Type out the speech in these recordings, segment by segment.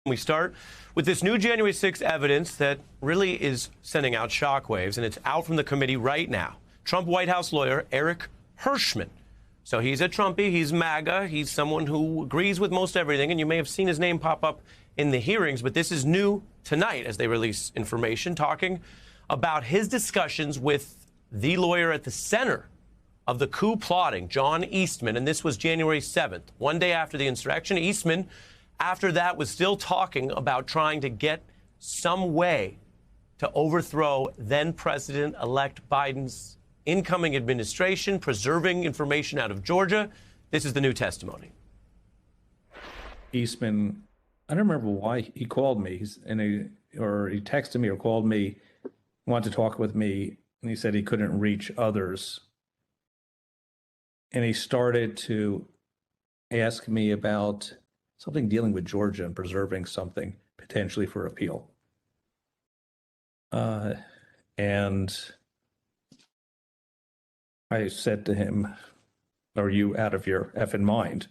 We start with this new January 6th evidence that really is sending out shockwaves, and it's out from the committee right now. Trump White House lawyer Eric Hirschman. So he's a Trumpy, he's MAGA, he's someone who agrees with most everything, and you may have seen his name pop up in the hearings, but this is new tonight as they release information talking about his discussions with the lawyer at the center of the coup plotting, John Eastman, and this was January 7th, one day after the insurrection. Eastman, after that, was still talking about trying to get some way to overthrow then-President-elect Biden's incoming administration, preserving information out of Georgia. This is the new testimony. Eastman, I don't remember why he called me. He texted me or called me, wanted to talk with me, and he said he couldn't reach others. And he started to ask me about something dealing with Georgia and preserving something potentially for appeal. And I said to him, "Are you out of your effing mind?"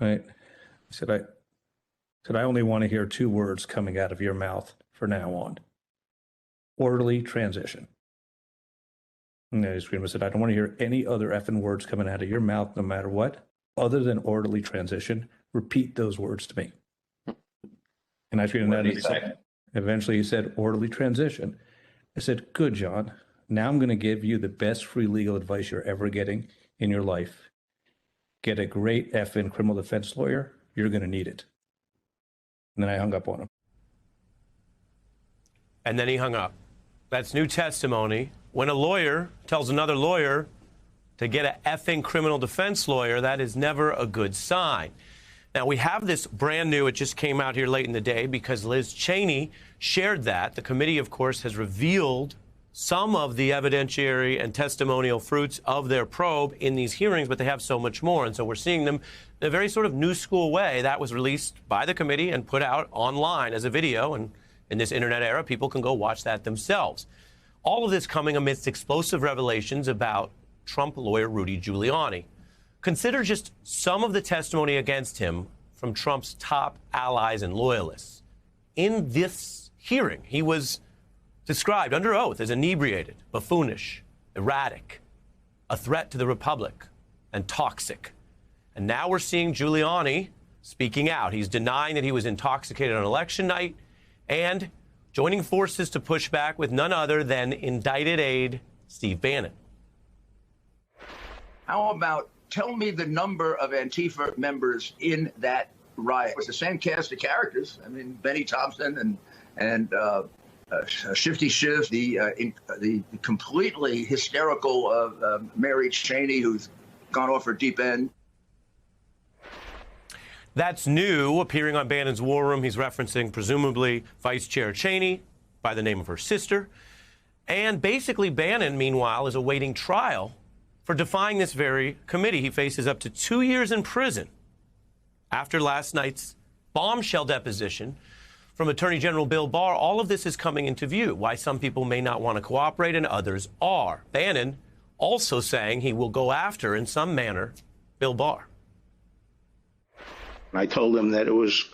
Right? I said, I only want to hear two words coming out of your mouth from now on: orderly transition. And I screamed, I said, I don't want to hear any other effing words coming out of your mouth, no matter what, other than orderly transition. Repeat those words to me. And I screamed that, and eventually he said, orderly transition. I said, good, John. Now I'm going to give you the best free legal advice you're ever getting in your life. Get a great effing criminal defense lawyer. You're going to need it. And then I hung up on him. And then he hung up. That's new testimony. When a lawyer tells another lawyer to get an effing criminal defense lawyer, that is never a good sign. Now, we have this brand new, it just came out here late in the day because Liz Cheney shared that. The committee, of course, has revealed some of the evidentiary and testimonial fruits of their probe in these hearings, but they have so much more. And so we're seeing them in a very sort of new school way. That was released by the committee and put out online as a video. And in this internet era, people can go watch that themselves. All of this coming amidst explosive revelations about Trump lawyer Rudy Giuliani. Consider just some of the testimony against him from Trump's top allies and loyalists. In this hearing, he was described under oath as inebriated, buffoonish, erratic, a threat to the republic, and toxic. And now we're seeing Giuliani speaking out. He's denying that he was intoxicated on election night and joining forces to push back with none other than indicted aide Steve Bannon. How about tell me the number of Antifa members in that riot? It's the same cast of characters. I mean, Benny Thompson and Shifty Schiff, the completely hysterical Mary Cheney, who's gone off her deep end. That's new, appearing on Bannon's War Room. He's referencing, presumably, Vice Chair Cheney by the name of her sister. And basically, Bannon, meanwhile, is awaiting trial for defying this very committee. He faces up to 2 years in prison after last night's bombshell deposition from Attorney General Bill Barr. All of this is coming into view, why some people may not want to cooperate and others are. Bannon also saying he will go after, in some manner, Bill Barr. I told him that it was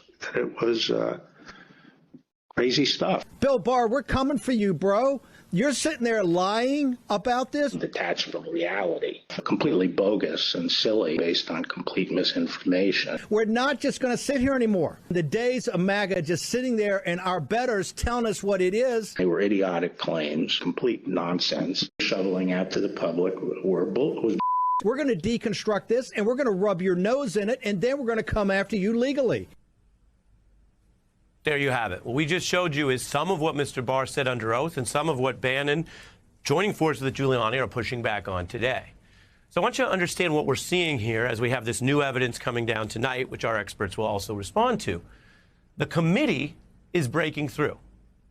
crazy stuff. Bill Barr, we're coming for you, bro. You're sitting there lying about this? Detached from reality. Completely bogus and silly based on complete misinformation. We're not just going to sit here anymore. The days of MAGA just sitting there and our betters telling us what it is. They were idiotic claims, complete nonsense. Shoveling out to the public was We're going to deconstruct this, and we're going to rub your nose in it, and then we're going to come after you legally. There you have it. What we just showed you is some of what Mr. Barr said under oath and some of what Bannon, joining forces with Giuliani, are pushing back on today. So I want you to understand what we're seeing here as we have this new evidence coming down tonight, which our experts will also respond to. The committee is breaking through.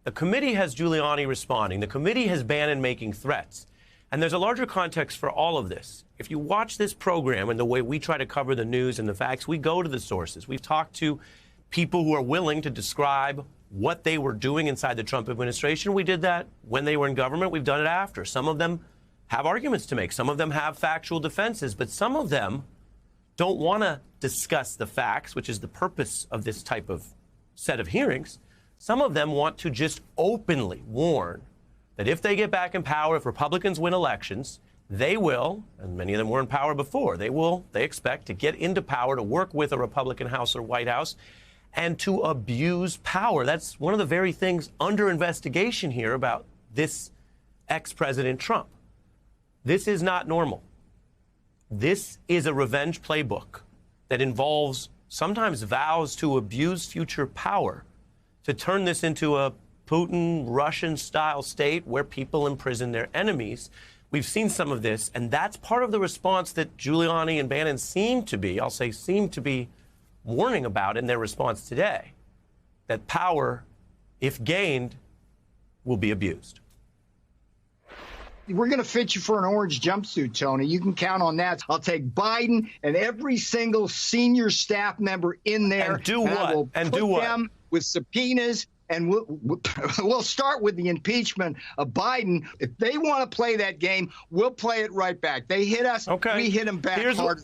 The committee has Giuliani responding. The committee has Bannon making threats. And there's a larger context for all of this. If you watch this program and the way we try to cover the news and the facts, we go to the sources. We've talked to people who are willing to describe what they were doing inside the Trump administration. We did that when they were in government. We've done it after. Some of them have arguments to make. Some of them have factual defenses. But some of them don't want to discuss the facts, which is the purpose of this type of set of hearings. Some of them want to just openly warn that if they get back in power, if Republicans win elections, they will, and many of them were in power before, they expect to get into power, to work with a Republican House or White House, and to abuse power. That's one of the very things under investigation here about this ex-President Trump. This is not normal. This is a revenge playbook that involves sometimes vows to abuse future power, to turn this into a Putin, Russian-style state where people imprison their enemies. We've seen some of this, and that's part of the response that Giuliani and Bannon seem to be warning about in their response today, that power, if gained, will be abused. We're going to fit you for an orange jumpsuit, Tony. You can count on that. I'll take Biden and every single senior staff member in there. And do what? I will and put do what? them with subpoenas. And we'll start with the impeachment of Biden. If they want to play that game, we'll play it right back. They hit us, okay. We hit them back hard.